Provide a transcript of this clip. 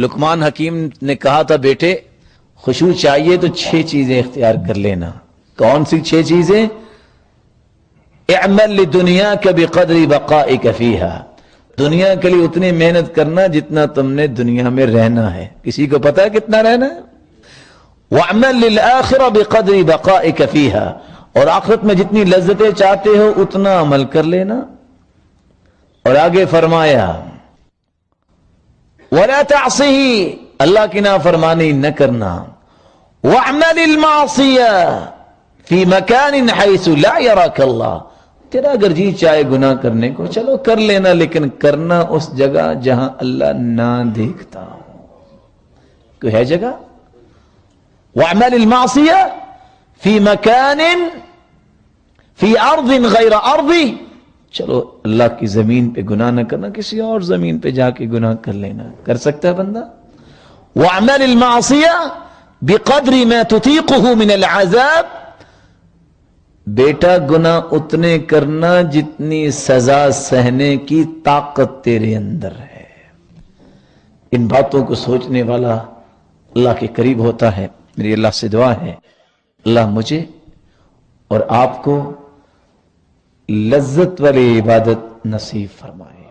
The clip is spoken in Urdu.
لقمان حکیم نے کہا تھا بیٹے خشوع چاہیے تو 6 چیزیں اختیار کر لینا. کون سی 6 چیزیں؟ اعمل لدنیاک بقدر بقائک فیہا، دنیا کے لیے اتنی محنت کرنا جتنا تم نے دنیا میں رہنا ہے. کسی کو پتا ہے کتنا رہنا ہے؟ وَاعْمَلْ لِلْآخِرَةِ بِقَدْرِ بَقَائِكَ فِيهَا، اور آخرت میں جتنی لذتیں چاہتے ہو اتنا عمل کر لینا. اور آگے فرمایا وَلَا تَعْصِهِ، اللہ کی نافرمانی نہ کرنا. وَاعْمَلِ الْمَعْصِيَةِ فِي مَكَانٍ حَيْثُ لَا يَرَاكَ اللَّهُ، تیرا اگر جی چاہے گناہ کرنے کو چلو کر لینا، لیکن کرنا اس جگہ جہاں اللہ نہ دیکھتا ہو. کوئی ہے جگہ؟ وَاعْمَلِ الْمَعْصِيَةِ فِي مَكَانٍ فِي أَرْضٍ غَيْرَ أَرْضِ، چلو اللہ کی زمین پہ گناہ نہ کرنا، کسی اور زمین پہ جا کے گناہ کر لینا. کر سکتا ہے بندہ؟ وَاعْمَلِ الْمَعْصِيَةِ بِقَدْرِ مَا تُطِيقُهُ مِنَ الْعَذَابِ، بیٹا گناہ اتنے کرنا جتنی سزا سہنے کی طاقت تیرے اندر ہے. ان باتوں کو سوچنے والا اللہ کے قریب ہوتا ہے. میری اللہ سے دعا ہے اللہ مجھے اور آپ کو لذت والی عبادت نصیب فرمائے.